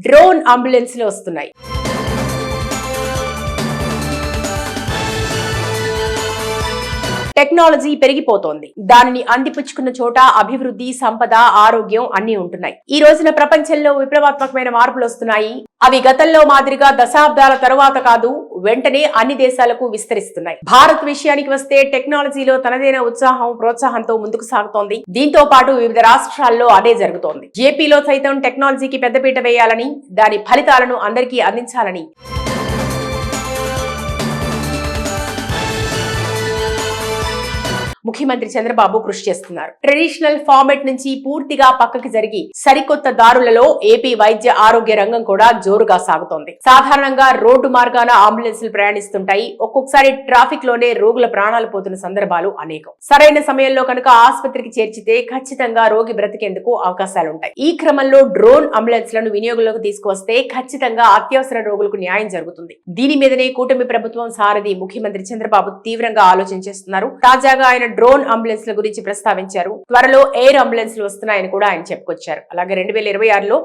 Drone అంబులెన్స్లు వస్తున్నాయి. Technology పెరిగిపోతోంది. దానిని అందిపుచ్చుకున్న చోట అభివృద్ధి, సంపద, ఆరోగ్యం అన్ని ఉంటున్నాయి. ఈ రోజున ప్రపంచంలో విప్లవాత్మకమైన మార్పులు వస్తున్నాయి. అవి గతంలో మాదిరిగా దశాబ్దాల తరువాత కాదు, వెంటనే అన్ని దేశాలకు విస్తరిస్తున్నాయి. భారత్ విషయానికి వస్తే టెక్నాలజీలో తనదైన ఉత్సాహం, ప్రోత్సాహంతో ముందుకు సాగుతోంది. దీంతో పాటు వివిధ రాష్ట్రాల్లో అదే జరుగుతోంది. ఏపీలో సైతం టెక్నాలజీకి పెద్దపీట వేయాలని, దాని ఫలితాలను అందరికీ అందించాలని ముఖ్యమంత్రి చంద్రబాబు కృషి చేస్తున్నారు. ట్రెడిషనల్ ఫార్మాట్ నుంచి పూర్తిగా పక్కకి జరిగి సరికొత్త దారులలో ఏపీ వైద్య ఆరోగ్య రంగం కూడా జోరుగా సాగుతోంది. సాధారణంగా రోడ్డు మార్గాన అంబులెన్సులు ప్రయాణిస్తుంటాయి. ఒక్కొక్కసారి ట్రాఫిక్ లోనే రోగుల ప్రాణాలు పోతున్న సందర్భాలు అనేకం. సరైన సమయంలో కనుక ఆసుపత్రికి చేర్చితే ఖచ్చితంగా రోగి బ్రతికేందుకు అవకాశాలుంటాయి. ఈ క్రమంలో డ్రోన్ అంబులెన్స్లను వినియోగంలోకి తీసుకువస్తే ఖచ్చితంగా అత్యవసర రోగులకు న్యాయం జరుగుతుంది. దీని మీదనే కూటమి ప్రభుత్వం సారథి ముఖ్యమంత్రి చంద్రబాబు తీవ్రంగా ఆలోచన చేస్తున్నారు. తాజాగా ఆయన డ్రోన్ అంబులెన్స్ల గురించి ప్రస్తావించారు. త్వరలో ఎయిర్ అంబులెన్స్లు వస్తున్నాయని కూడా ఆయన చెప్పుకొచ్చారు. అలాగే 2026లో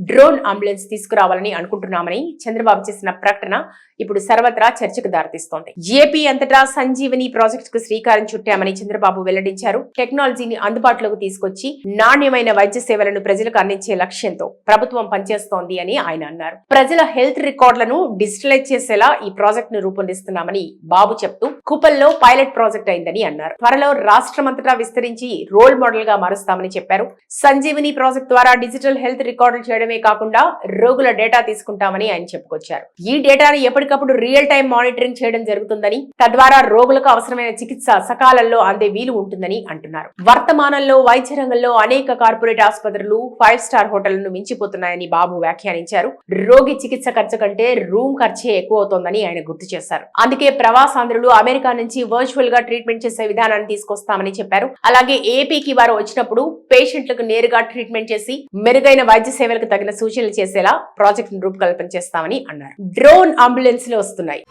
డ్రోన్ అంబులెన్స్ తీసుకురావాలని అనుకుంటున్నామని చంద్రబాబు చేసిన ప్రకటన ఇప్పుడు సర్వత్రా చర్చకు దారితీస్తోంది. ఏపీ అంతటా సంజీవని ప్రాజెక్ట్ కు శ్రీకారం చుట్టామని చంద్రబాబు వెల్లడించారు. టెక్నాలజీని అందుబాటులోకి తీసుకొచ్చి నాణ్యమైన వైద్య సేవలను ప్రజలకు అందించే లక్ష్యంతో ప్రభుత్వం పనిచేస్తోంది అని ఆయన అన్నారు. ప్రజల హెల్త్ రికార్డులను డిజిటలైజ్ చేసేలా ఈ ప్రాజెక్ట్ ను రూపొందిస్తున్నామని బాబు చెప్తూ కుప్పల్లో పైలట్ ప్రాజెక్ట్ అయిందని అన్నారు. త్వరలో రాష్ట్రమంతటా విస్తరించి రోల్ మోడల్ గా మారుస్తామని చెప్పారు. సంజీవని ప్రాజెక్ట్ ద్వారా డిజిటల్ హెల్త్ రికార్డులు చేయడమే కాకుండా రోగుల డేటా తీసుకుంటామని ఆయన చెప్పుకొచ్చారు. ఈ డేటాను ఎప్పటికప్పుడు రియల్ టైం మానిటరింగ్ చేయడం జరుగుతుందని, తద్వారా రోగులకు అవసరమైన చికిత్స సకాలంలో అందే వీలు ఉంటుందని అంటున్నారు. వర్తమానంలో వైద్య రంగంలో అనేక కార్పొరేట్ ఆసుపత్రులు 5 స్టార్ హోటళ్లను మించిపోతున్నాయని బాబు వ్యాఖ్యానించారు. రోగి చికిత్స ఖర్చు కంటే రూమ్ ఖర్చే ఎక్కువ అవుతోందని ఆయన గుర్తు చేశారు. అందుకే ప్రవాసాంధ్రులు అమెరికా నుంచి వర్చువల్ గా ట్రీట్మెంట్ చేసే విధానాన్ని తీసుకొస్తామని చెప్పారు. అలాగే ఏపీకి వారు వచ్చినప్పుడు పేషెంట్లకు నేరుగా ట్రీట్మెంట్ చేసి మెరుగైన వైద్య సేవలకు తగిన సూచనలు చేసేలా ప్రాజెక్ట్ ను రూపకల్పన చేస్తామని అన్నారు. డ్రోన్ అంబులెన్స్లు వస్తున్నాయి.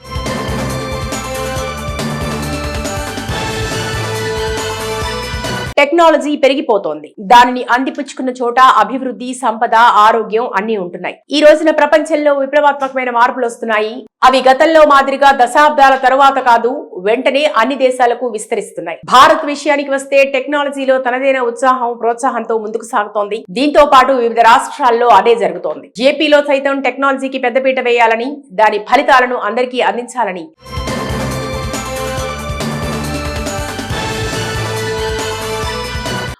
టెక్నాలజీ పెరిగిపోతోంది. దానిని అందిపుచ్చుకున్న చోట అభివృద్ధి, సంపద, ఆరోగ్యం అన్ని ఉంటున్నాయి. ఈ రోజున ప్రపంచంలో విప్లవాత్మకమైన మార్పులు వస్తున్నాయి. అవి గతంలో మాదిరిగా దశాబ్దాల తరువాత కాదు, వెంటనే అన్ని దేశాలకు విస్తరిస్తున్నాయి. భారత్ విషయానికి వస్తే టెక్నాలజీలో తనదైన ఉత్సాహం, ప్రోత్సాహంతో ముందుకు సాగుతోంది. దీంతో పాటు వివిధ రాష్ట్రాల్లో అదే జరుగుతోంది. ఏపీలో సైతం టెక్నాలజీకి పెద్దపీట వేయాలని, దాని ఫలితాలను అందరికీ అందించాలని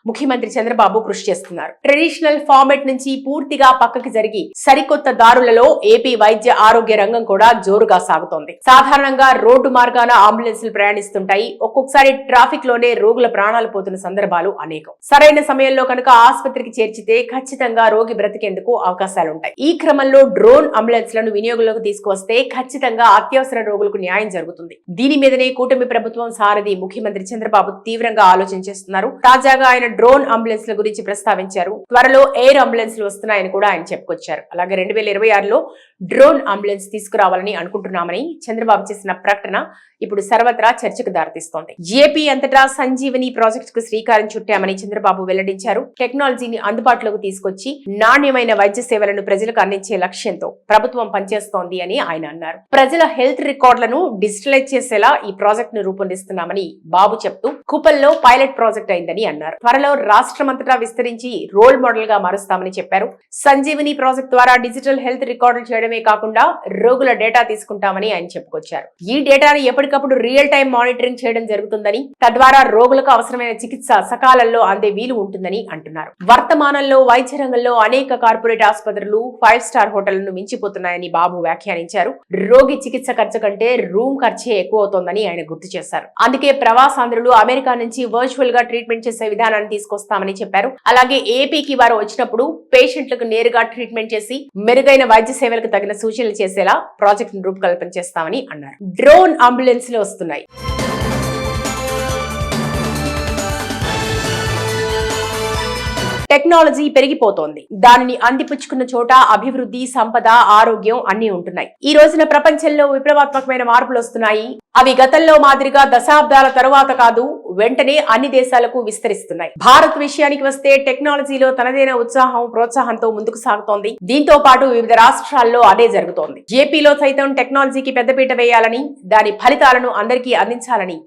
ముఖ్యమంత్రి చంద్రబాబు కృషి చేస్తున్నారు. ట్రెడిషనల్ ఫార్మాట్ నుంచి పూర్తిగా పక్కకి జరిగి సరికొత్త దారులలో ఏపీ వైద్య ఆరోగ్య రంగం కూడా జోరుగా సాగుతోంది. సాధారణంగా రోడ్డు మార్గాన అంబులెన్సులు ప్రయాణిస్తుంటాయి. ఒక్కొక్కసారి ట్రాఫిక్ లోనే రోగుల ప్రాణాలు పోతున్న సందర్భాలు అనేకం. సరైన సమయంలో కనుక ఆసుపత్రికి చేర్చితే ఖచ్చితంగా రోగి బ్రతికేందుకు అవకాశాలుంటాయి. ఈ క్రమంలో డ్రోన్ అంబులెన్స్లను వినియోగంలోకి తీసుకువస్తే ఖచ్చితంగా అత్యవసర రోగులకు న్యాయం జరుగుతుంది. దీని మీదనే కూటమి ప్రభుత్వం సారథి ముఖ్యమంత్రి చంద్రబాబు తీవ్రంగా ఆలోచన చేస్తున్నారు. తాజాగా ఆయన డ్రోన్ అంబులెన్స్ల గురించి ప్రస్తావించారు. త్వరలో ఎయిర్ అంబులెన్స్లు వస్తున్నాయని కూడా ఆయన చెప్పుకొచ్చారు. అలాగే 2026లో డ్రోన్ అంబులెన్స్ తీసుకురావాలని అనుకుంటున్నామని చంద్రబాబు చేసిన ప్రకటన ఇప్పుడు సర్వత్రా చర్చకు దారితీస్తోంది. ఏపీ అంతటా సంజీవని ప్రాజెక్ట్ కు శ్రీకారం చుట్టామని చంద్రబాబు వెల్లడించారు. టెక్నాలజీని అందుబాటులోకి తీసుకొచ్చి నాణ్యమైన వైద్య సేవలను ప్రజలకు అందించే లక్ష్యంతో ప్రభుత్వం పనిచేస్తోంది అని ఆయన అన్నారు. ప్రజల హెల్త్ రికార్డులను డిజిటలైజ్ చేసేలా ఈ ప్రాజెక్ట్ ను రూపొందిస్తున్నామని బాబు చెప్తూ కుప్పల్లో పైలట్ ప్రాజెక్ట్ అయిందని అన్నారు. త్వరలో రాష్ట్రమంతటా విస్తరించి రోల్ మోడల్ గా మారుస్తామని చెప్పారు. సంజీవని ప్రాజెక్ట్ ద్వారా డిజిటల్ హెల్త్ రికార్డులు చేయడమే కాకుండా రోగుల డేటా తీసుకుంటామని ఆయన చెప్పుకొచ్చారు. ఈ డేటాను ఎప్పటికప్పుడు రియల్ టైం మానిటరింగ్ చేయడం జరుగుతుందని, తద్వారా రోగులకు అవసరమైన చికిత్స సకాలంలో అందే వీలు ఉంటుందని అంటున్నారు. వర్తమానంలో వైద్య రంగంలో అనేక కార్పొరేట్ ఆసుపత్రులు 5 స్టార్ హోటళ్లను మించిపోతున్నాయని బాబు వ్యాఖ్యానించారు. రోగి చికిత్స ఖర్చు కంటే రూమ్ ఖర్చే ఎక్కువ అవుతోందని ఆయన గుర్తు చేశారు. అందుకే ప్రవాసాంధ్రులు అమెరికా నుంచి వర్చువల్ గా ట్రీట్మెంట్ చేసే విధానాన్ని తీసుకొస్తామని చెప్పారు. అలాగే ఏపీకి వారు వచ్చినప్పుడు పేషెంట్లకు నేరుగా ట్రీట్మెంట్ చేసి మెరుగైన వైద్య సేవలకు తగిన సూచనలు చేసేలా ప్రాజెక్ట్ ను రూపకల్పన చేస్తామని అన్నారు. డ్రోన్ అంబులెన్స్లు వస్తున్నాయి. టెక్నాలజీ పెరిగిపోతోంది. దానిని అందిపుచ్చుకున్న చోట అభివృద్ధి, సంపద, ఆరోగ్యం అన్ని ఉంటున్నాయి. ఈ రోజున ప్రపంచంలో విప్లవాత్మకమైన మార్పులు వస్తున్నాయి. అవి గతంలో మాదిరిగా దశాబ్దాల తరువాత కాదు, వెంటనే అన్ని దేశాలకు విస్తరిస్తున్నాయి. భారత్ విషయానికి వస్తే టెక్నాలజీలో తనదైన ఉత్సాహం, ప్రోత్సాహంతో ముందుకు సాగుతోంది. దీంతో పాటు వివిధ రాష్ట్రాల్లో అదే జరుగుతోంది. ఏపీలో సైతం టెక్నాలజీకి పెద్దపీట వేయాలని, దాని ఫలితాలను అందరికీ అందించాలని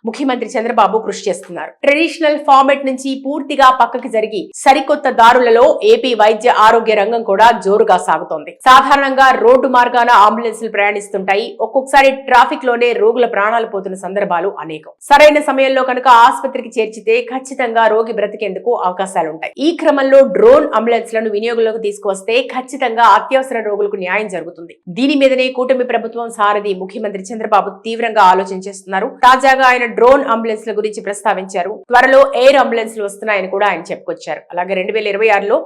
ముఖ్యమంత్రి చంద్రబాబు కృషి చేస్తున్నారు. ట్రెడిషనల్ ఫార్మెట్ నుంచి పూర్తిగా పక్కకి జరిగి సరికొత్త దారులలో ఏపీ వైద్య ఆరోగ్య రంగం కూడా జోరుగా సాగుతోంది. సాధారణంగా రోడ్డు మార్గాన అంబులెన్సులు ప్రయాణిస్తుంటాయి. ఒక్కొక్కసారి ట్రాఫిక్ లోనే రోగుల ప్రాణాలు పోతున్న సందర్భాలు అనేకం. సరైన సమయంలో కనుక ఆసుపత్రికి చేర్చితే ఖచ్చితంగా రోగి బ్రతికేందుకు అవకాశాలుంటాయి. ఈ క్రమంలో డ్రోన్ అంబులెన్స్లను వినియోగంలోకి తీసుకువస్తే ఖచ్చితంగా అత్యవసర రోగులకు న్యాయం జరుగుతుంది. దీని మీదనే కూటమి ప్రభుత్వం సారథి ముఖ్యమంత్రి చంద్రబాబు తీవ్రంగా ఆలోచన చేస్తున్నారు. తాజాగా ఆయన డ్రోన్ అంబులెన్స్ల గురించి ప్రస్తావించారు. త్వరలో ఎయిర్ అంబులెన్స్లు వస్తున్నాయని కూడా ఆయన చెప్పుకొచ్చారు. అలాగే 2026లో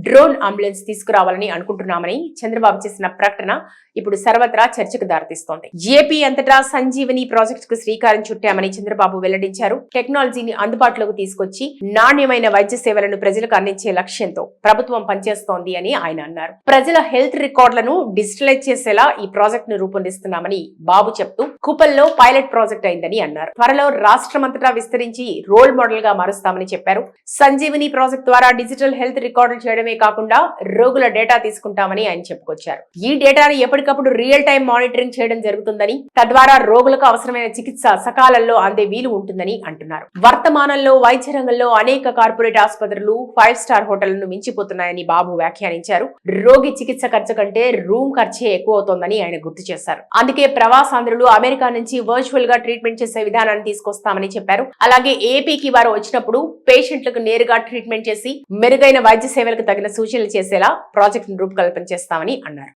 డ్రోన్ అంబులెన్స్ తీసుకురావాలని అనుకుంటున్నామని చంద్రబాబు చేసిన ప్రకటన ఇప్పుడు సర్వత్రా చర్చకు దారితీస్తోంది. ఏపీ అంతటా సంజీవని ప్రాజెక్టు కు శ్రీకారం చుట్టామని చంద్రబాబు వెల్లడించారు. టెక్నాలజీని అందుబాటులోకి తీసుకొచ్చి నాణ్యమైన వైద్య సేవలను ప్రజలకు అందించే లక్ష్యంతో ప్రభుత్వం పనిచేస్తోంది అని ఆయన అన్నారు. ప్రజల హెల్త్ రికార్డులను డిజిటలైజ్ చేసేలా ఈ ప్రాజెక్ట్ ను రూపొందిస్తున్నామని బాబు చెప్తూ కుప్పల్లో పైలట్ ప్రాజెక్ట్ అయిందని అన్నారు. త్వరలో రాష్ట్రమంతటా విస్తరించి రోల్ మోడల్ గా మారుస్తామని చెప్పారు. సంజీవని ప్రాజెక్ట్ ద్వారా డిజిటల్ హెల్త్ రికార్డులు చేయడమే కాకుండా రోగుల డేటా తీసుకుంటామని ఆయన చెప్పుకొచ్చారు. ఈ డేటాను ఎప్పటికప్పుడు రియల్ టైం మానిటరింగ్ చేయడం జరుగుతుందని, తద్వారా రోగులకు అవసరమైన చికిత్స సకాలంలో అందే వీలు ఉంటుందని అంటున్నారు. వర్తమానంలో వైద్య రంగంలో అనేక కార్పొరేట్ ఆసుపత్రులు 5 స్టార్ హోటళ్లను మించిపోతున్నాయని బాబు వ్యాఖ్యానించారు. రోగి చికిత్స ఖర్చు కంటే రూమ్ ఖర్చే ఎక్కువ అవుతోందని ఆయన గుర్తు చేశారు. అందుకే ప్రవాసాంధ్రులు అమెరికా నుంచి వర్చువల్ గా ట్రీట్మెంట్ చేసే విధానాన్ని తీసుకొస్తామని చెప్పారు. అలాగే ఏపీకి వారు వచ్చినప్పుడు పేషెంట్లకు నేరుగా ట్రీట్మెంట్ చేసి మెరుగైన వైద్య సేవలకు తగిన సూచనలు చేసేలా ప్రాజెక్టును రూపకల్పన చేస్తామని అన్నారు.